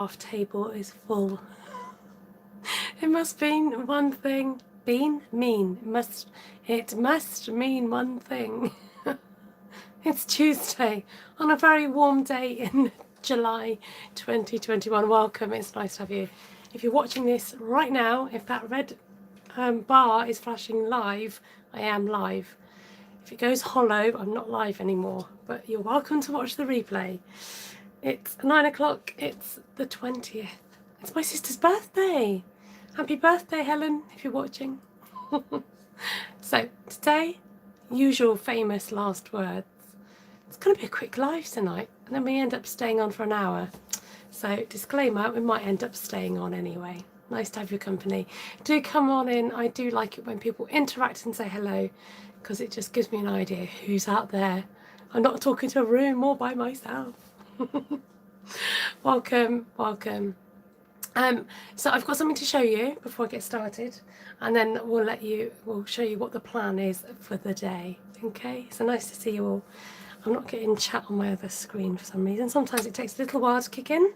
Our table is full. It must mean one thing. It must mean one thing. It's Tuesday on a very warm day in July 2021. Welcome, it's nice to have you. If you're watching this right now, if that red bar is flashing live, I am live. If it goes hollow, I'm not live anymore, but you're welcome to watch the replay. It's 9 o'clock, it's the 20th. It's my sister's birthday. Happy birthday, Helen, if you're watching. So today, usual famous last words. It's going to be a quick live tonight, and then we end up staying on for an hour. So disclaimer, we might end up staying on anyway. Nice to have your company. Do come on in. I do like it when people interact and say hello, because it just gives me an idea who's out there. I'm not talking to a room all by myself. Welcome, welcome. So I've got something to show you before I get started, and then we'll show you what the plan is for the day. Okay, so nice to see you all. I'm not getting chat on my other screen for some reason. Sometimes it takes a little while to kick in.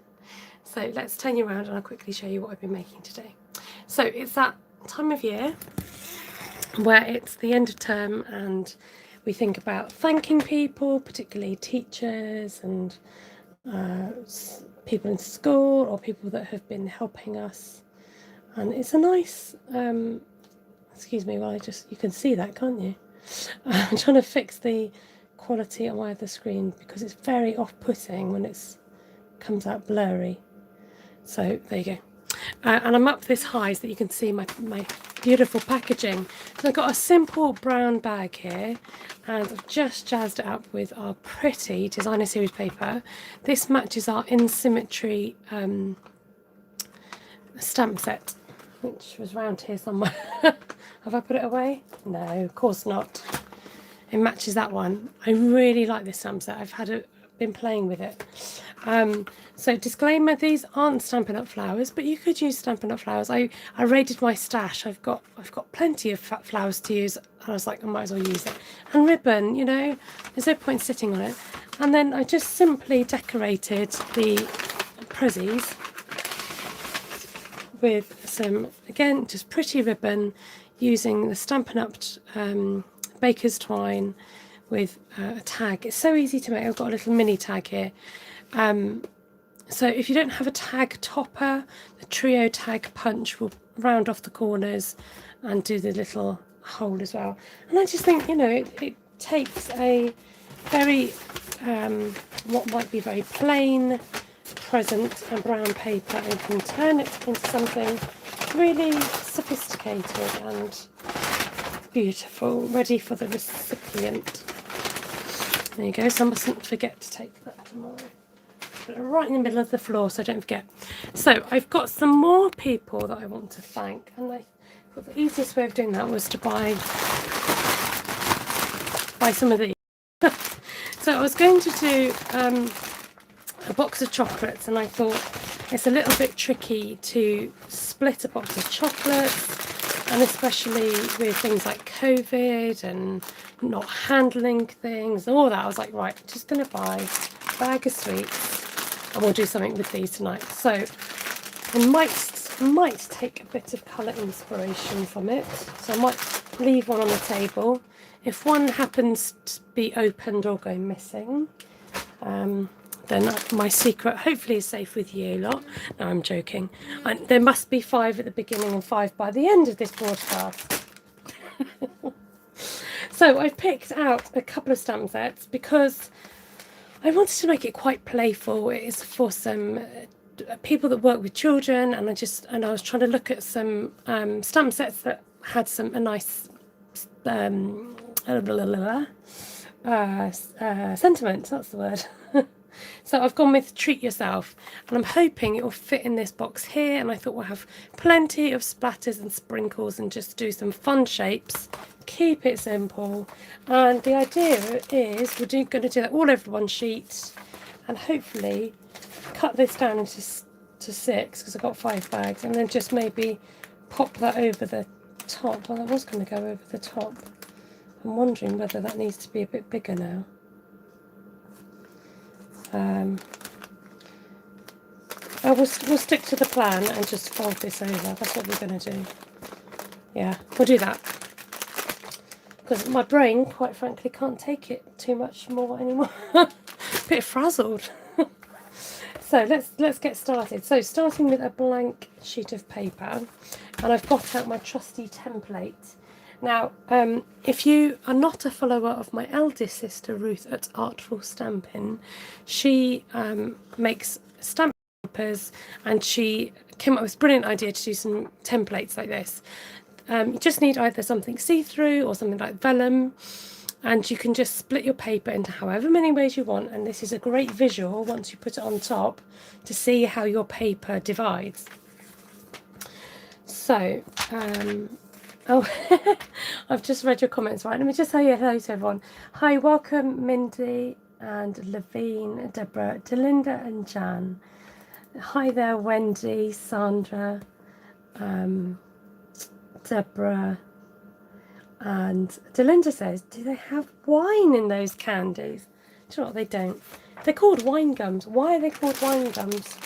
So let's turn you around and I'll quickly show you what I've been making today. So it's that time of year where it's the end of term and we think about thanking people, particularly teachers and people in school or people that have been helping us. And it's a nice, excuse me, well, you can see that, can't you? I'm trying to fix the quality on my other screen because it's very off-putting when it comes out blurry. So there you go. And I'm up this high so that you can see my beautiful packaging. So I've got a simple brown bag here, and I've just jazzed it up with our pretty designer series paper. This matches our In Symmetry stamp set, which was round here somewhere. Have I put it away? No, of course not. It matches that one. I really like this stamp set. I've been playing with it. So disclaimer, these aren't Stampin' Up flowers, but you could use Stampin' Up flowers. I raided my stash. I've got plenty of flowers to use, and I was like, I might as well use it. And ribbon, you know, there's no point sitting on it. And then I just simply decorated the prezzies with some, again, just pretty ribbon using the Stampin' Up baker's twine with a tag. It's so easy to make. I've got a little mini tag here. So if you don't have a tag topper, the trio tag punch will round off the corners and do the little hole as well. And I just think, you know, it takes a very, what might be very plain present and brown paper and can turn it into something really sophisticated and beautiful, ready for the recipient. There you go, so I mustn't forget to take that tomorrow. Put it right in the middle of the floor so I don't forget. So I've got some more people that I want to thank, and I thought the easiest way of doing that was to buy some of these. So I was going to do a box of chocolates, and I thought it's a little bit tricky to split a box of chocolates, and especially with things like COVID and not handling things and all that. I was like, right, just going to buy a bag of sweets and we'll do something with these tonight. So I might take a bit of colour inspiration from it. So I might leave one on the table. If one happens to be opened or go missing, then my secret hopefully is safe with you lot. No, I'm joking. There must be 5 at the beginning and 5 by the end of this broadcast. So I've picked out a couple of stamp sets because I wanted to make it quite playful. It is for some people that work with children, and I was trying to look at some stamp sets that had a nice sentiment. That's the word. So I've gone with Treat Yourself, and I'm hoping it will fit in this box here, and I thought we'll have plenty of splatters and sprinkles and just do some fun shapes, keep it simple. And the idea is we're going to do that all over one sheet and hopefully cut this down into 6 because I've got 5 bags, and then just maybe pop that over the top. Well, I was going to go over the top. I'm wondering whether that needs to be a bit bigger now. we'll stick to the plan and just fold this over. That's what we're going to do. Yeah, we'll do that. Because my brain, quite frankly, can't take it too much more anymore. A bit frazzled. So let's get started. So starting with a blank sheet of paper, and I've got out my trusty template. Now, if you are not a follower of my eldest sister Ruth at Artful Stampin', she makes stamp papers, and she came up with this brilliant idea to do some templates like this. You just need either something see-through or something like vellum, and you can just split your paper into however many ways you want, and this is a great visual once you put it on top to see how your paper divides. So, oh, I've just read your comments, right? Let me just say hello to everyone. Hi, welcome Mindy and Levine, Deborah, Delinda and Jan. Hi there, Wendy, Sandra, Deborah, and Delinda says, do they have wine in those candies? Do you know what, they don't. They're called wine gums. Why are they called wine gums?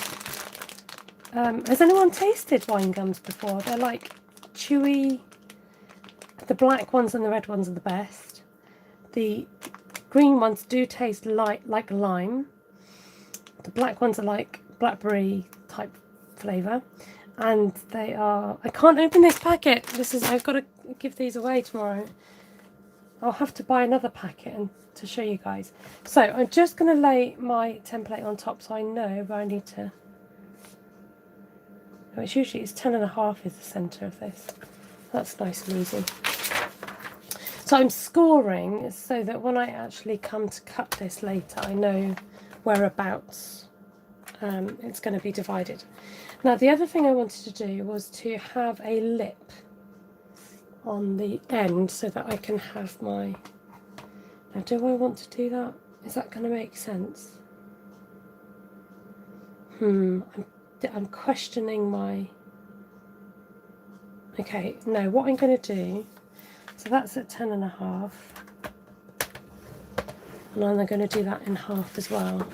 Has anyone tasted wine gums before? They're like chewy. The black ones and the red ones are the best. The green ones do taste like lime. The black ones are like blackberry type flavour. And they are, I can't open this packet. I've got to give these away tomorrow. I'll have to buy another packet to show you guys. So I'm just going to lay my template on top so I know where I need to. It's usually 10.5 is the centre of this. That's nice and easy. So I'm scoring so that when I actually come to cut this later, I know whereabouts it's going to be divided. Now, the other thing I wanted to do was to have a lip on the end so that I can have my... Now, do I want to do that? Is that going to make sense? I'm questioning my... Okay, no, what I'm going to do... So that's at 10.5. And I'm going to do that in half as well.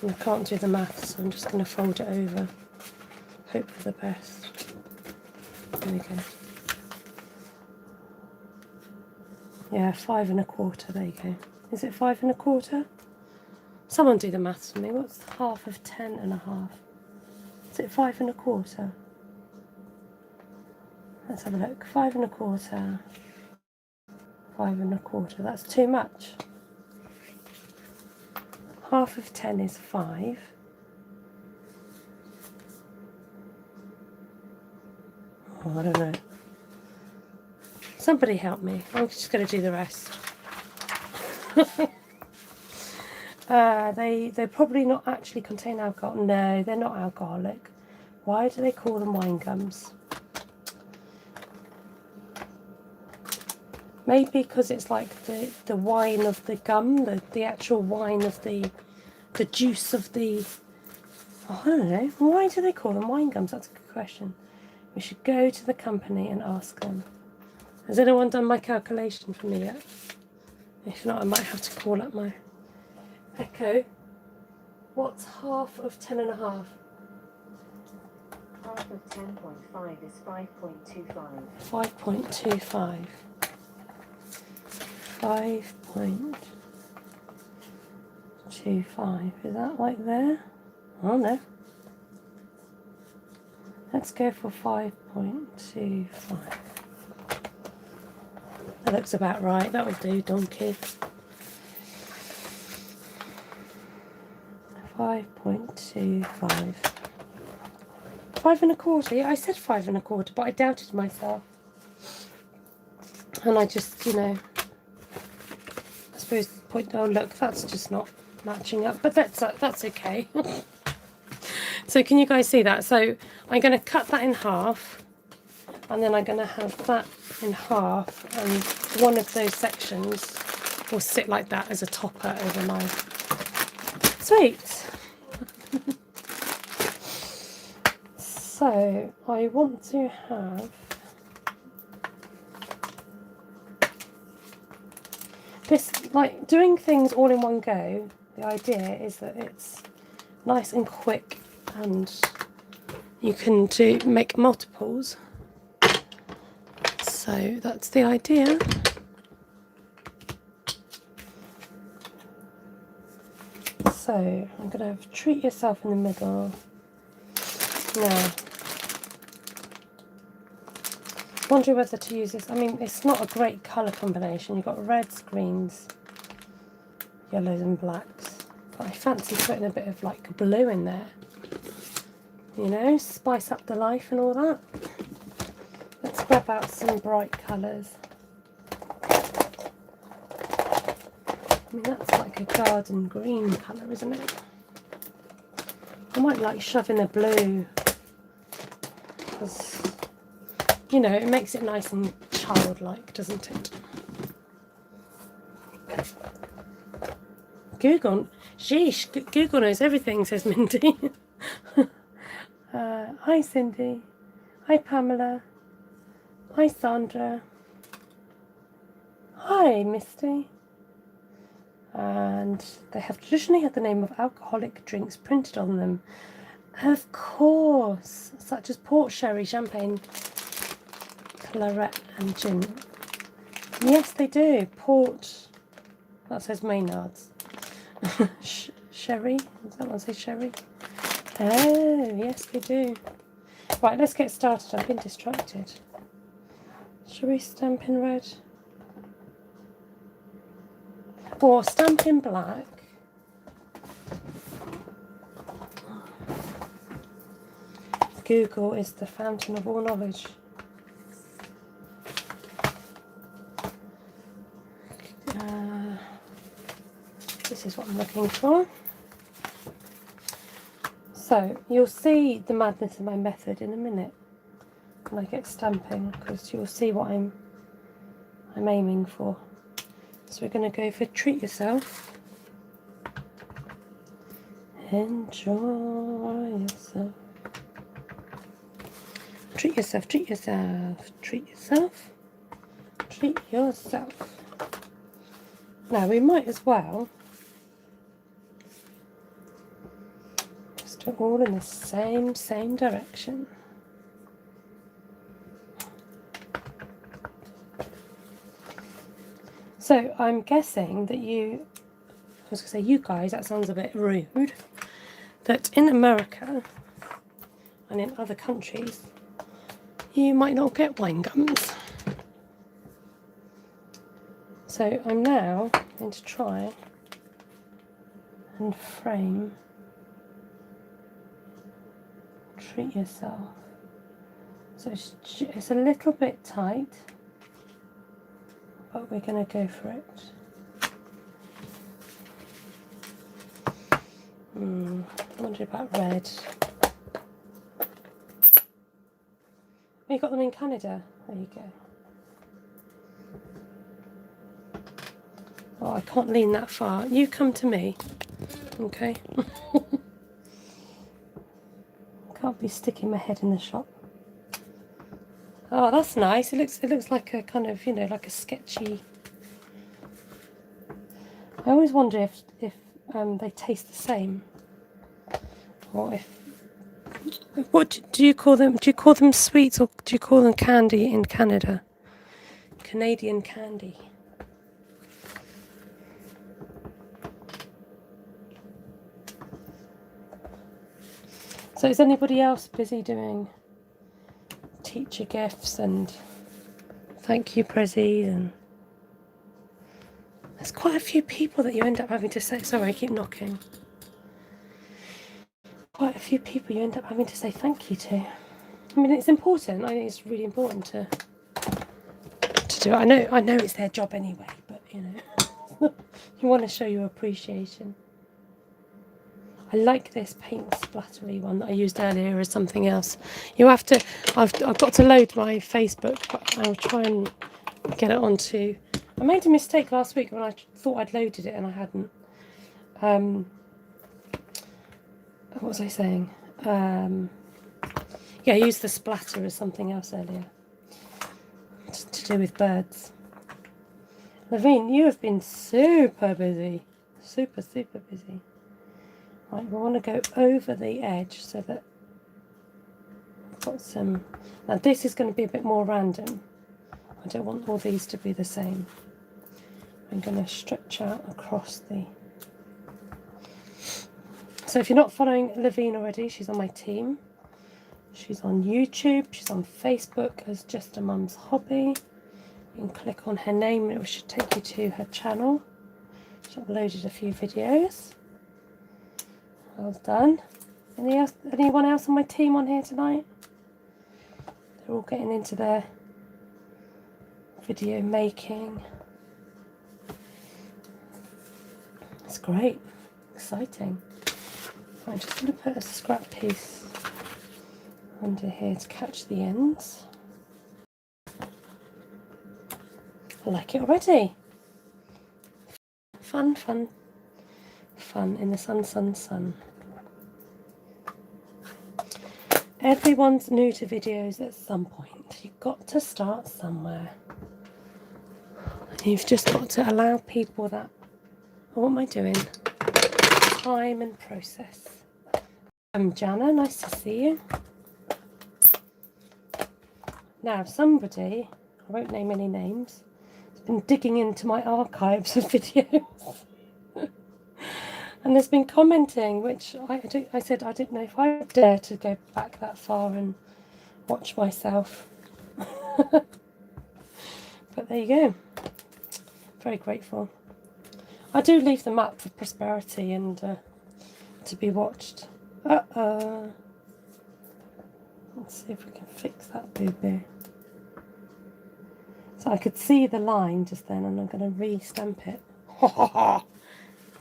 And I can't do the maths, so I'm just going to fold it over. Hope for the best. There we go. Yeah, 5.25. There you go. Is it 5.25? Someone do the maths for me. What's half of 10.5? Is it 5.25? Let's have a look. 5.25. 5.25. That's too much. Half of 10 is 5. Oh, I don't know. Somebody help me. I'm just going to do the rest. They probably not actually contain alcohol. No, they're not alcoholic. Why do they call them wine gums? Maybe because it's like the wine of the gum, the actual wine of the juice of the... Oh, I don't know. Why do they call them wine gums? That's a good question. We should go to the company and ask them. Has anyone done my calculation for me yet? If not, I might have to call up my Echo. What's half of 10.5? Half of 10.5 is 5.25. 5.25. 5.25. Is that like there? Oh no. Let's go for 5.25. That looks about right. That will do, donkey. 5.25. 5.25. Yeah, I said 5.25, but I doubted myself. And I just, you know, I suppose point. Oh look, that's just not matching up, but that's okay. So can you guys see that? So I'm going to cut that in half, and then I'm going to have that in half, and one of those sections will sit like that as a topper over my... Sweet! So I want to have this, like doing things all in one go. The idea is that it's nice and quick, and you can make multiples. So that's the idea. So I'm going to have treat yourself in the middle. Now, wondering whether to use this. I mean, it's not a great colour combination. You've got reds, greens, yellows and blacks. But I fancy putting a bit of like blue in there. You know, spice up the life and all that. Let's grab out some bright colours. I mean, that's like a garden green colour, isn't it? I might like shove in a blue, because, you know, it makes it nice and childlike, doesn't it? Google, sheesh, Google knows everything, says Mindy. Hi Cindy, hi Pamela, hi Sandra, hi Misty. And they have traditionally had the name of alcoholic drinks printed on them. Of course, such as port, sherry, champagne, claret and gin. Yes, they do. Port, that says Maynard's. Sherry, does that one say sherry? Oh, yes, they do. Right, let's get started. I've been distracted. Shall we stamp in red? Or stamp in black? Google is the fountain of all knowledge. This is what I'm looking for. So you'll see the madness of my method in a minute when I get stamping, because you'll see what I'm aiming for. So we're going to go for treat yourself. Enjoy yourself. Treat yourself, treat yourself, treat yourself, treat yourself. Now we might as well just do it all in the same direction. So I'm guessing that I was going to say you guys, that sounds a bit rude, that in America and in other countries you might not get wine gums. So I'm now going to try and frame treat yourself. So it's a little bit tight, but we're going to go for it. I wonder about red. Oh, you got them in Canada? There you go. Oh, I can't lean that far. You come to me, okay? Can't be sticking my head in the shop. Oh, that's nice. It looks like a kind of, you know, like a sketchy. I always wonder if they taste the same, or if. What do you call them? Do you call them sweets, or do you call them candy in Canada? Canadian candy. So is anybody else busy doing teacher gifts and thank you prezzies? And there's quite a few people that you end up having to say, sorry, I keep knocking. Quite a few people you end up having to say thank you to. I mean, it's important. I think it's really important to do it. I know it's their job anyway, but you know, you want to show your appreciation. I like this paint splattery one that I used earlier as something else. You have to, I've got to load my Facebook, but I'll try and get it onto. I made a mistake last week when I thought I'd loaded it and I hadn't. What was I saying? Yeah, I used the splatter as something else earlier. To do with birds. Levine, you have been super busy. Super busy. Right, we want to go over the edge so that I've got some. Now this is going to be a bit more random. I don't want all these to be the same. I'm going to stretch out across the. So if you're not following Lavine already, she's on my team. She's on YouTube, she's on Facebook as Just a Mum's Hobby. You can click on her name and it should take you to her channel. She's uploaded a few videos. Well done. Anyone else on my team on here tonight? They're all getting into their video making. It's great, exciting. I'm just going to put a scrap piece under here to catch the ends. I like it already. Fun, fun, fun in the sun, sun, sun. Everyone's new to videos at some point. You've got to start somewhere. You've just got to allow people that, what am I doing? Time and process. Jana, nice to see you. Now somebody, I won't name any names, has been digging into my archives of videos and has been commenting, which I said I didn't know if I would dare to go back that far and watch myself. But there you go. Very grateful. I do leave them up for prosperity and to be watched. Let's see if we can fix that boo-boo. So I could see the line just then and I'm going to re-stamp it.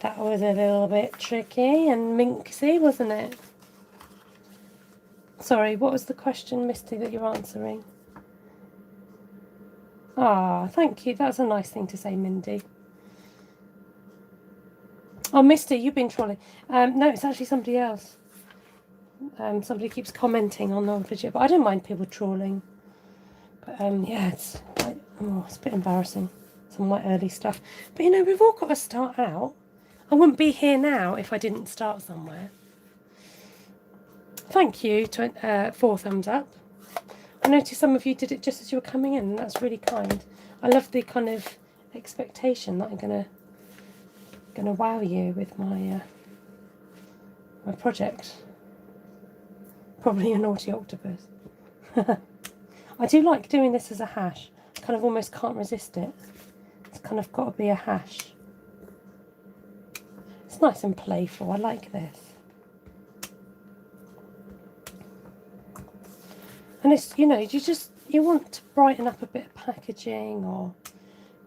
That was a little bit tricky and minxy, wasn't it? Sorry, what was the question, Misty, that you're answering? Ah, thank you. That's a nice thing to say, Mindy. Oh, Misty, you've been trolling. No, it's actually somebody else. Somebody keeps commenting on the video, but I don't mind people trolling. But yeah, it's like, it's a bit embarrassing, some of my early stuff. But you know, we've all got to start out. I wouldn't be here now if I didn't start somewhere. Thank you, 4 thumbs up. I noticed some of you did it just as you were coming in, and that's really kind. I love the kind of expectation that I'm gonna wow you with my my project. Probably a naughty octopus. I do like doing this as a hash. I kind of almost can't resist it. It's kind of got to be a hash. It's nice and playful. I like this. And it's, you know, you want to brighten up a bit of packaging, or,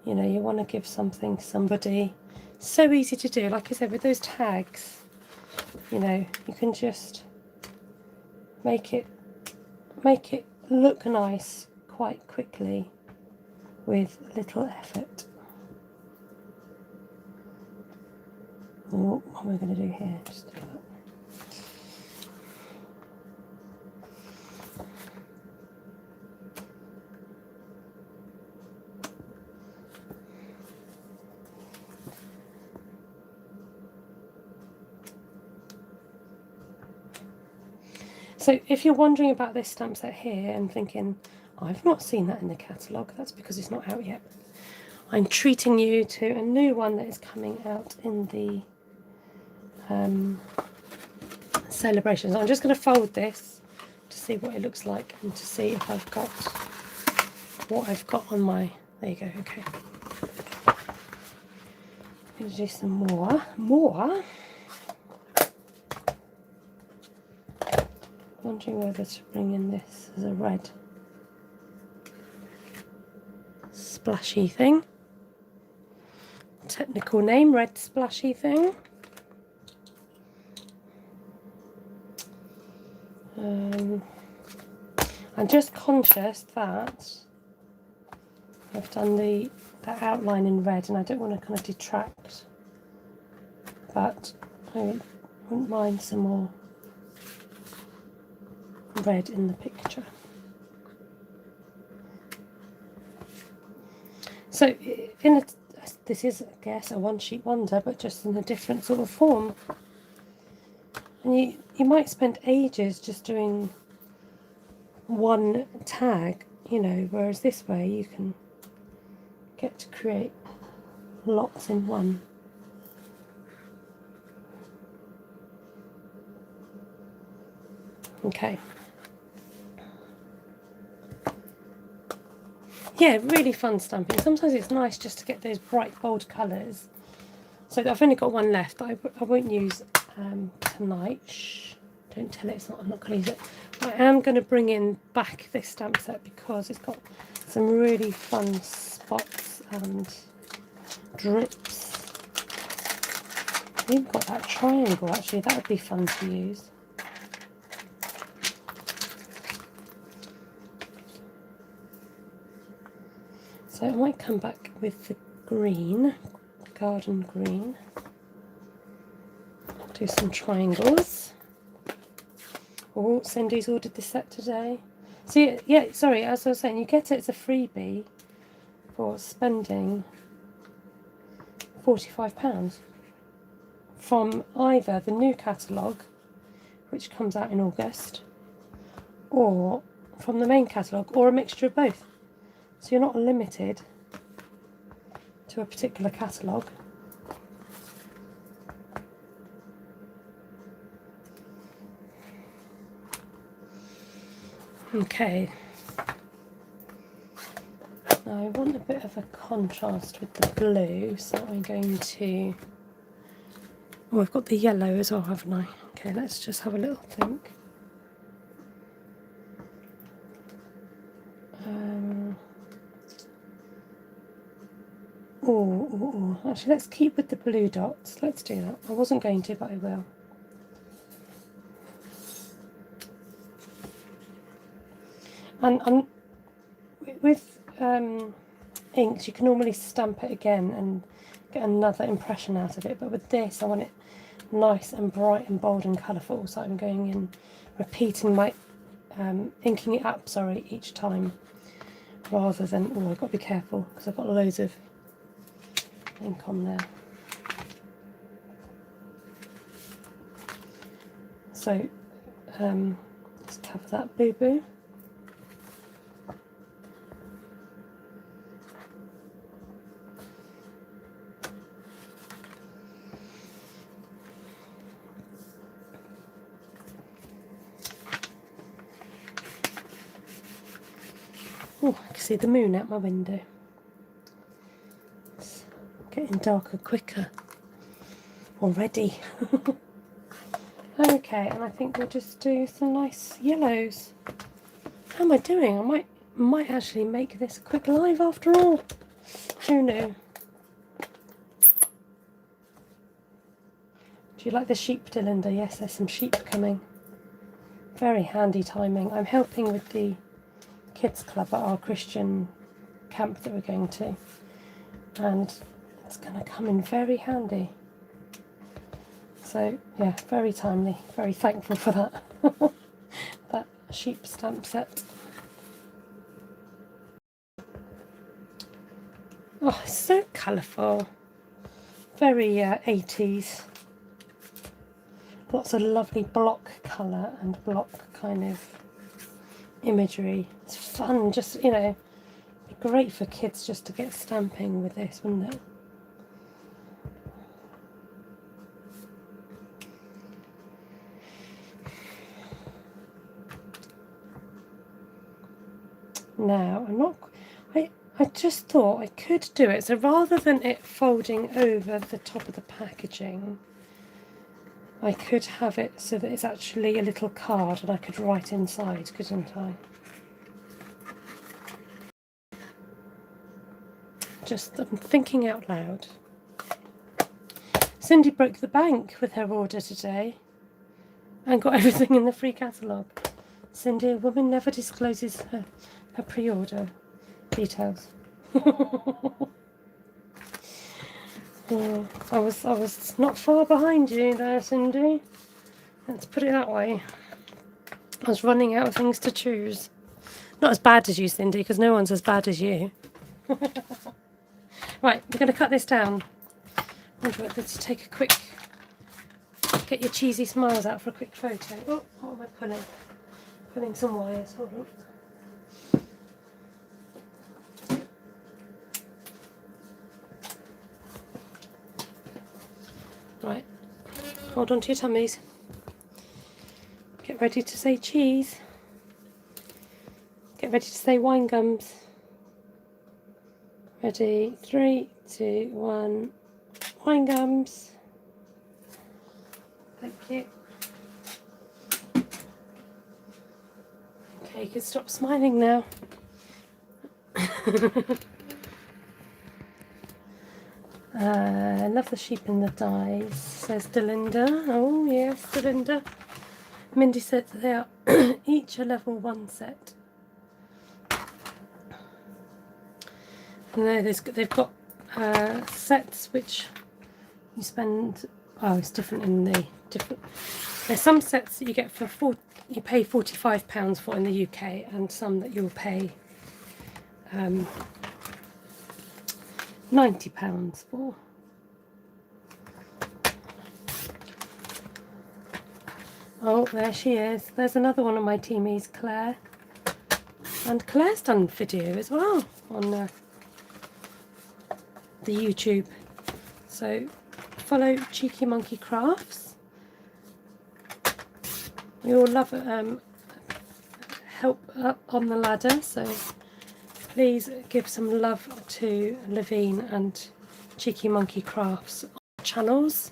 you know, you want to give something to somebody. So easy to do. Like I said, with those tags, you know, you can just make it look nice quite quickly with little effort. Oh, what am I going to do here? Just do that. So if you're wondering about this stamp set here and thinking, I've not seen that in the catalogue, that's because it's not out yet. I'm treating you to a new one that is coming out in the celebrations. I'm just going to fold this to see what it looks like and to see if I've got what I've got on my, there you go, okay. I'm going to do some more. Wondering whether to bring in this as a red splashy thing. Technical name, red splashy thing. I'm just conscious that I've done that outline in red and I don't want to kind of detract, but I wouldn't mind some more red in the picture. So this is, I guess, a one sheet wonder, but just in a different sort of form. And you might spend ages just doing one tag, you know, whereas this way you can get to create lots in one. Okay. Yeah, really fun stamping. Sometimes it's nice just to get those bright, bold colours. So I've only got one left that I won't use tonight. Shh, don't tell it, I'm not going to use it. I am going to bring in back this stamp set because it's got some really fun spots and drips. I've even got that triangle, actually, that would be fun to use. So I might come back with the green, garden green. Do some triangles. Oh, Cindy's ordered this set today. So yeah, sorry, as I was saying, you get it as a freebie for spending £45 from either the new catalogue, which comes out in August, or from the main catalogue, or a mixture of both. So you're not limited to a particular catalogue. Okay. Now I want a bit of a contrast with the blue, so I'm going to... Oh, I've got the yellow as well, haven't I? Okay, let's just have a little think. Actually, let's keep with the blue dots. Let's do that. I wasn't going to, but I will. And with inks, you can normally stamp it again and get another impression out of it. But with this, I want it nice and bright and bold and colourful. So I'm going in, repeating my, inking it up, sorry, each time. Rather than, oh, I've got to be careful because I've got loads of ink on there. So let's cover that boo-boo. Oh, I can see the moon out my window. It's getting darker quicker already. Okay, and I think we'll just do some nice yellows. How am I doing? I might actually make this a quick live after all. Who knew? Do you like the sheep, Delinda? Yes, there's some sheep coming. Very handy timing. I'm helping with the kids club at our Christian camp that we're going to, and it's going to come in very handy. So yeah, very timely, very thankful for that. That sheep stamp set. Oh, it's so colourful, very 80s. Lots of lovely block colour and block kind of imagery. It's fun, just, you know, be great for kids just to get stamping with this, wouldn't it? Now, I just thought I could do it, so rather than it folding over the top of the packaging, I could have it so that it's actually a little card and I could write inside, couldn't I? Just, I'm thinking out loud. Cindy broke the bank with her order today and got everything in the free catalogue. Cindy, a woman never discloses her pre-order details. Yeah, I was not far behind you there, Cindy. Let's put it that way. I was running out of things to choose. Not as bad as you, Cindy, because no one's as bad as you. Right, we're going to cut this down. Let's take a quick Get your cheesy smiles out for a quick photo. Oh, what am I pulling? Pulling some wires. Hold on. Right, hold on to your tummies. Get ready to say cheese. Get ready to say wine gums. Ready, 3, 2, 1, wine gums. Thank you. Okay, you can stop smiling now. I love the sheep in the dies, says Delinda. Oh yes, Delinda. Mindy said that they are each a level 1 set. And they've got sets which you spend. Oh, it's different in the different. There's some sets that you get for you pay £45 for in the UK, and some that you'll pay £90 for. Oh, there she is. There's another one of my teamies, Claire. And Claire's done video as well on the YouTube. So follow Cheeky Monkey Crafts. We all love help up on the ladder, so please give some love to Levine and Cheeky Monkey Crafts channels.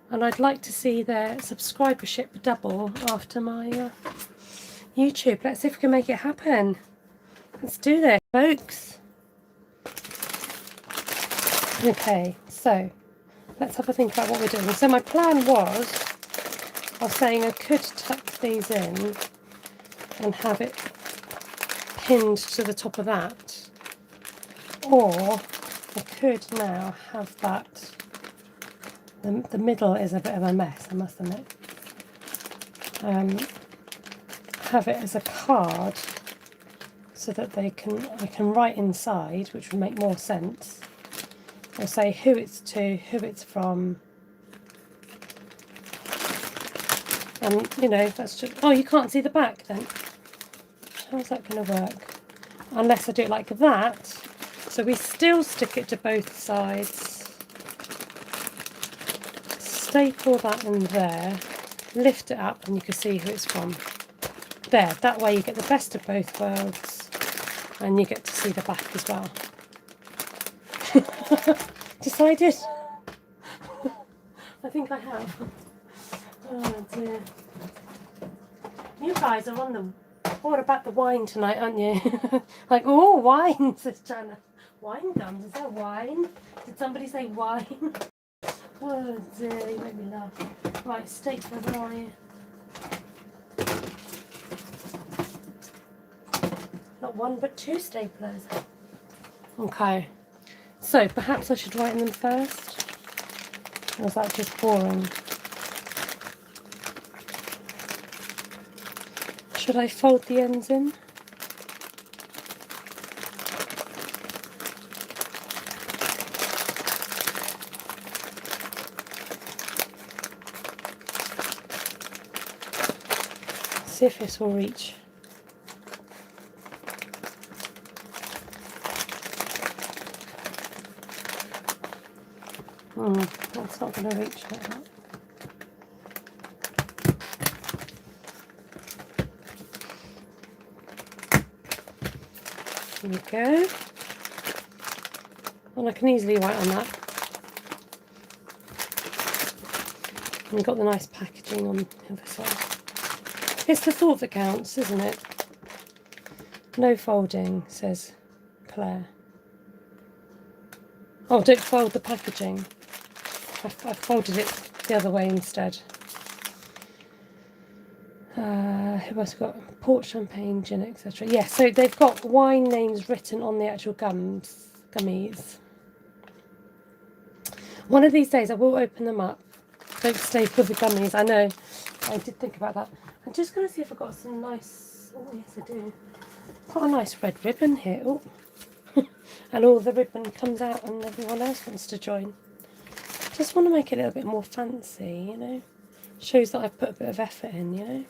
And I'd like to see their subscribership double after my YouTube. Let's see if we can make it happen. Let's do this, folks. Okay, so let's have a think about what we're doing. So my plan was, I was saying I could tuck these in and have it pinned to the top of that, or I could now have that. The middle is a bit of a mess, I must admit. Have it as a card so that I can write inside, which would make more sense. Or say who it's to, who it's from. And you know, that's just, oh, you can't see the back then. How's that going to work? Unless I do it like that. So we still stick it to both sides. Staple that in there, lift it up, and you can see who it's from. There, that way you get the best of both worlds, and you get to see the back as well. Decided? I think I have. Oh dear. You guys are on the all about the wine tonight, aren't you? Like, oh, wine, says Jana. Wine gums, is that wine? Did somebody say wine? Oh dear, you make me laugh. Right, stapler, where are you? Not one but two staplers. Okay, so perhaps I should write in them first? Or is that just boring? Should I fold the ends in? See if this will reach. That's not going to reach like that. There we go. And I can easily write on that. And you've got the nice packaging on the other side. It's the thought that counts, isn't it? No folding, says Claire. Oh, don't fold the packaging. I folded it the other way instead. Who else got? Port champagne, gin, etc. Yeah, so they've got wine names written on the actual gummies. One of these days I will open them up. Don't staple the gummies. I know. I did think about that. I'm just going to see if I've got some nice... Oh, yes, I do. Got a nice red ribbon here. Oh. And all the ribbon comes out and everyone else wants to join. Just want to make it a little bit more fancy, you know. Shows that I've put a bit of effort in, you know.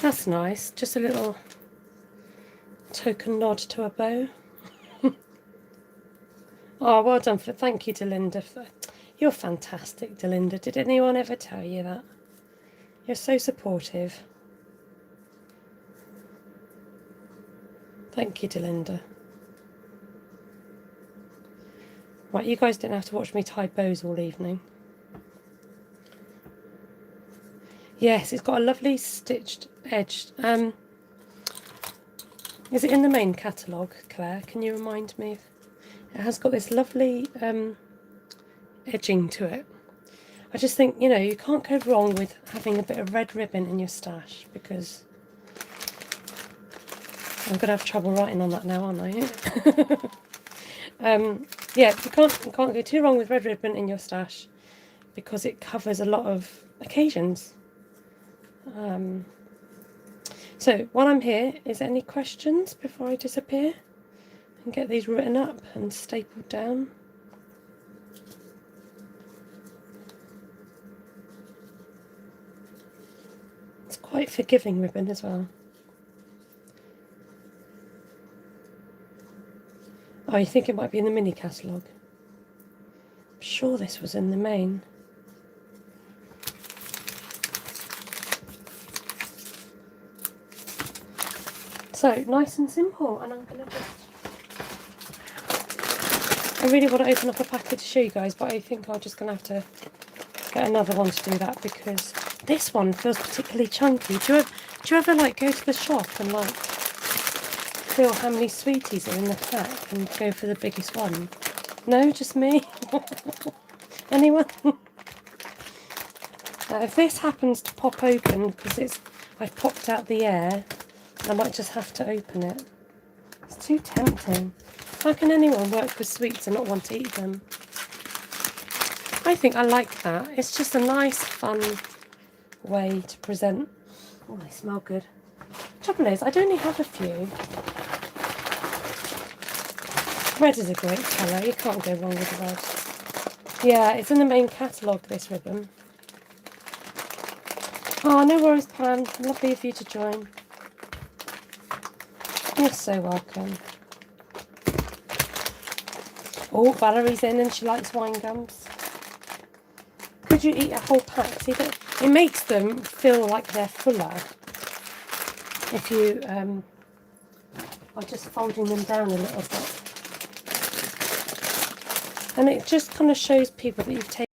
That's nice, just a little token nod to a bow. Oh, well done. Thank you, Delinda. You're fantastic, Delinda. Did anyone ever tell you that? You're so supportive. Thank you, Delinda. Right, you guys didn't have to watch me tie bows all evening. Yes, it's got a lovely stitched edge. Is it in the main catalogue, Claire? Can you remind me? It has got this lovely edging to it. I just think, you know, you can't go wrong with having a bit of red ribbon in your stash, because I'm going to have trouble writing on that now, aren't I? Yeah, you can't go too wrong with red ribbon in your stash, because it covers a lot of occasions. So while I'm here, is there any questions before I disappear and get these written up and stapled down? It's quite forgiving ribbon as well. Oh, you think it might be in the mini catalogue? I'm sure this was in the main. So, nice and simple, and I'm going to just... I really want to open up a packet to show you guys, but I think I'm just going to have to get another one to do that, because this one feels particularly chunky. Do you ever like go to the shop and like feel how many sweeties are in the pack and go for the biggest one? No, just me? Anyone? Now, if this happens to pop open, because I've popped out the air, I might just have to open it. It's too tempting. How can anyone work with sweets and not want to eat them? I think I like that. It's just a nice, fun way to present. Oh, they smell good. Trouble is, I only have a few. Red is a great colour. You can't go wrong with red. Yeah, it's in the main catalogue, this ribbon. Oh, no worries, Pam. Lovely of you to join. You're so welcome. Oh, Valerie's in and she likes wine gums. Could you eat a whole pack? See, that it makes them feel like they're fuller if you are just folding them down a little bit. And it just kind of shows people that you've taken.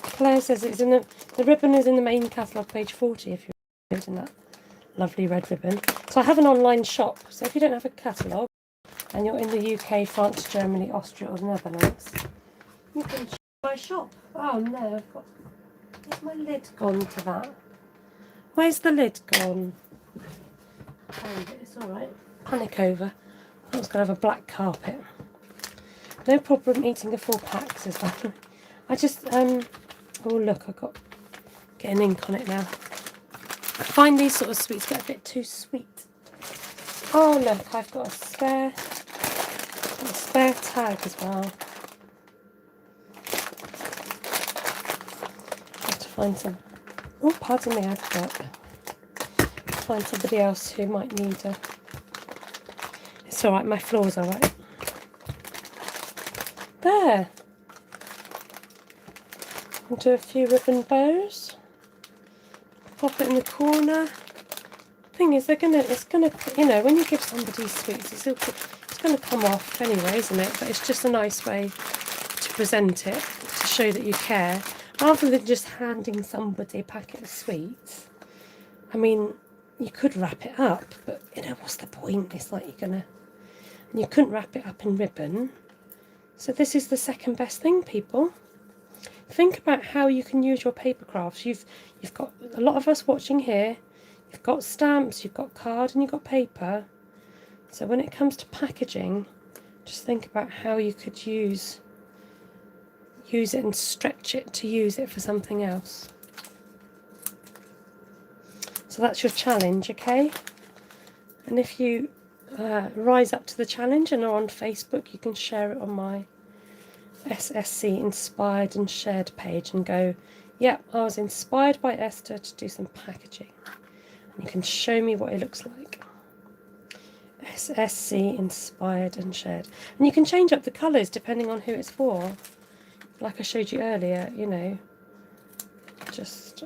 Claire says it's in the ribbon is in the main catalogue, page 40, if you're using that lovely red ribbon. So I have an online shop, so if you don't have a catalogue and you're in the UK, France, Germany, Austria or the Netherlands, you can check my shop. Oh no, where's my lid gone to that? Where's the lid gone? It's alright. Panic over. I was going to have a black carpet. No problem eating a full pack, says that. I just, oh look, I've got getting ink on it now. I find these sort of sweets get a bit too sweet. Oh look, I've got a spare tag as well. I have to find some, oh pardon me, I've got, find somebody else who might need a, it's alright, my floor's alright. There. I'll do a few ribbon bows. Pop it in the corner. Thing is, it's gonna, you know, when you give somebody sweets, it's gonna come off anyway, isn't it? But it's just a nice way to present it, to show that you care, rather than just handing somebody a packet of sweets. I mean, you could wrap it up, but you know, what's the point? It's like and you couldn't wrap it up in ribbon. So this is the second best thing, people. Think about how you can use your paper crafts. You've got a lot of us watching here. You've got stamps, you've got card, and you've got paper. So when it comes to packaging, just think about how you could use it and stretch it to use it for something else. So that's your challenge, okay? And if you rise up to the challenge and are on Facebook, you can share it on my SSC Inspired and Shared page and go, yep, I was inspired by Esther to do some packaging. And you can show me what it looks like. SSC Inspired and Shared. And you can change up the colours depending on who it's for. Like I showed you earlier, you know, just...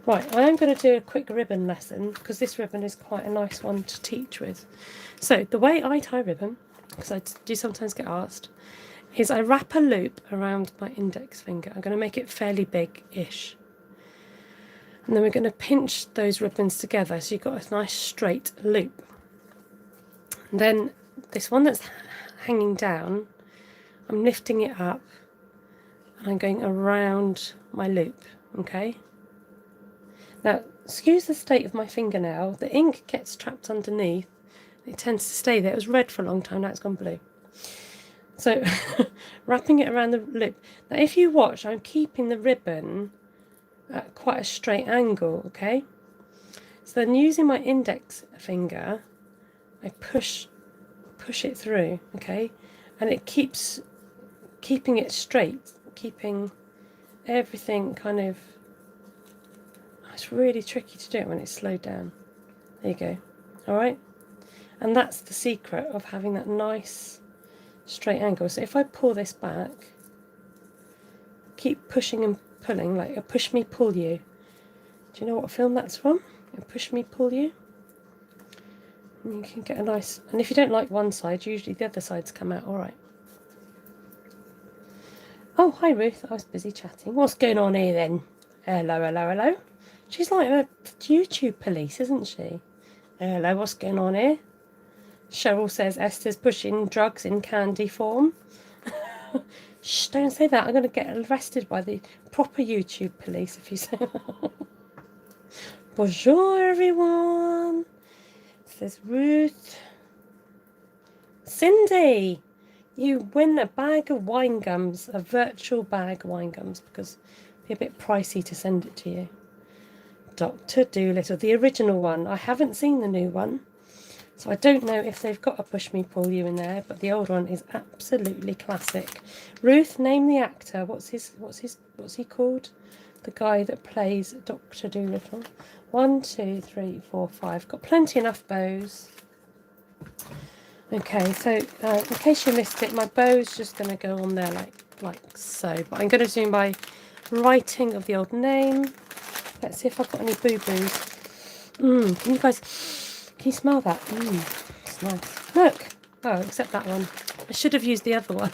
Right, I am going to do a quick ribbon lesson because this ribbon is quite a nice one to teach with. So the way I tie ribbon, because I do sometimes get asked, is I wrap a loop around my index finger. I'm going to make it fairly big-ish. And then we're going to pinch those ribbons together so you've got a nice straight loop. And then this one that's hanging down, I'm lifting it up and I'm going around my loop, okay? Now, excuse the state of my fingernail. The ink gets trapped underneath. It tends to stay there. It was red for a long time, now it's gone blue. So, wrapping it around the loop. Now, if you watch, I'm keeping the ribbon at quite a straight angle, okay? So then using my index finger, I push it through, okay? And it keeping it straight, keeping everything kind of... It's really tricky to do it when it's slowed down. There you go. All right. And that's the secret of having that nice straight angle. So if I pull this back, keep pushing and pulling, like a push me, pull you. Do you know what film that's from? A push me, pull you. And you can get a nice, and if you don't like one side, usually the other sides come out all right. Oh, hi Ruth. I was busy chatting. What's going on here then? Hello, hello, hello. She's like a YouTube police, isn't she? Hello, what's going on here? Cheryl says Esther's pushing drugs in candy form. Shh, don't say that. I'm going to get arrested by the proper YouTube police if you say that. Bonjour, everyone. Says Ruth. Cindy, you win a bag of wine gums, a virtual bag of wine gums, because it'd be a bit pricey to send it to you. Dr. Dolittle, the original one. I haven't seen the new one, so I don't know if they've got a push me pull you in there, but the old one is absolutely classic. Ruth, name the actor. What's he called? The guy that plays Dr. Dolittle. 1, 2, 3, 4, 5. Got plenty enough bows. Okay, so in case you missed it, my bow's just going to go on there like so, but I'm going to do my writing of the old name. Let's see if I've got any boo-boos. Can you smell that? It's nice. Look! Oh, except that one. I should have used the other one.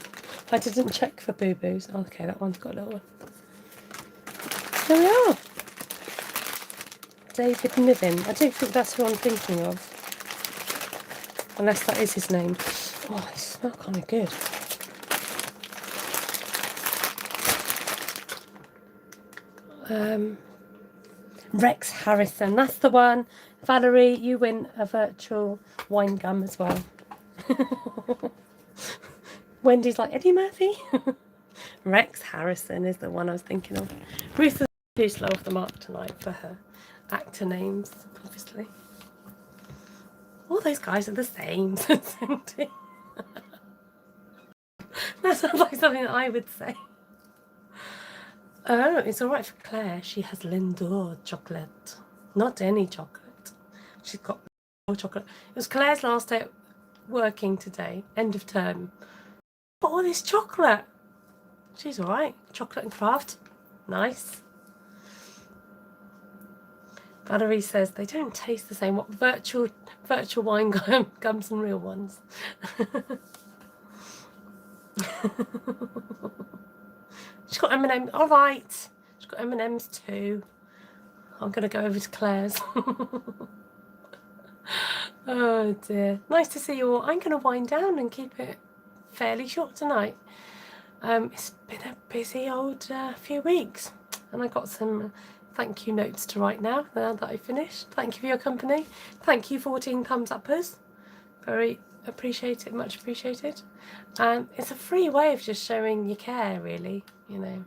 I didn't check for boo-boos. Oh, okay, that one's got a little one. There we are. David Niven. I don't think that's who I'm thinking of. Unless that is his name. Oh, they smell kind of good. Rex Harrison, that's the one. Valerie, you win a virtual wine gum as well. Wendy's like, Eddie Murphy? Rex Harrison is the one I was thinking of. Ruth is too slow off the mark tonight for her actor names, obviously. All those guys are the same. That sounds like something that I would say. Oh, it's all right for Claire. She has Lindor chocolate. Not any chocolate. She's got Lindor chocolate. It was Claire's last day at working today, end of term. But all this chocolate. She's all right. Chocolate and craft. Nice. Valerie says they don't taste the same. What virtual wine gums and real ones. She's got M&M. All right. She's got M&Ms too. I'm going to go over to Claire's. Oh dear. Nice to see you all. I'm going to wind down and keep it fairly short tonight. It's been a busy old few weeks. And I got some thank you notes to write now that I finished. Thank you for your company. Thank you 14 thumbs uppers. Very appreciated, much appreciated. It's a free way of just showing you care, really. You know,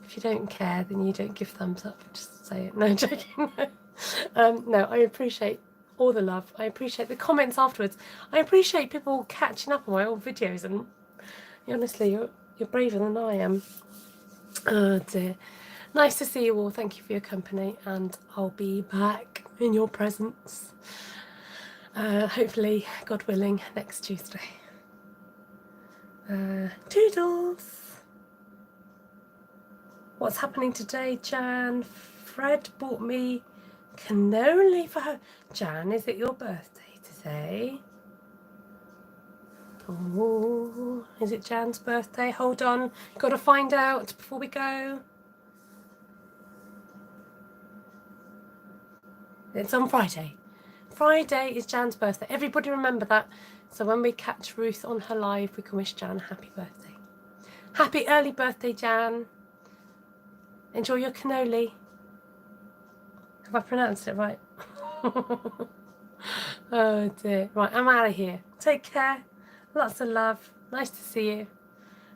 if you don't care, then you don't give thumbs up. Just say it. No, joking. No, I appreciate all the love. I appreciate the comments afterwards. I appreciate people catching up on my old videos, and honestly, you're braver than I am. Oh dear. Nice to see you all. Thank you for your company, and I'll be back in your presence. Hopefully, God willing, next Tuesday. Toodles! What's happening today, Jan? Fred bought me cannoli for her. Jan, is it your birthday today? Oh, is it Jan's birthday? Hold on, got to find out before we go. It's on Friday. Friday is Jan's birthday. Everybody remember that. So when we catch Ruth on her live, we can wish Jan a happy birthday. Happy early birthday, Jan. Enjoy your cannoli. Have I pronounced it right? Oh dear. Right, I'm out of here. Take care. Lots of love. Nice to see you.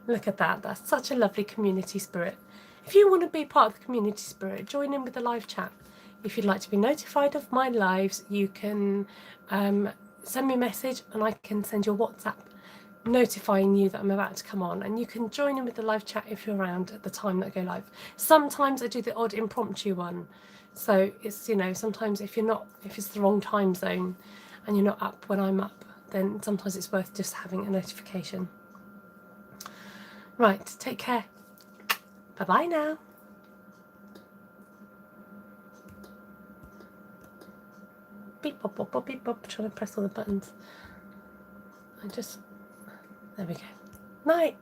Look at that. That's such a lovely community spirit. If you want to be part of the community spirit, join in with the live chat. If you'd like to be notified of my lives, you can send me a message and I can send you a WhatsApp notifying you that I'm about to come on, and you can join in with the live chat if you're around at the time that I go live. Sometimes I do the odd impromptu one, so it's, you know, sometimes if it's the wrong time zone and you're not up when I'm up, then sometimes it's worth just having a notification. Right, take care. Bye bye now. Beep bop bop bop beep bop. Trying to press all the buttons. There we go. Night.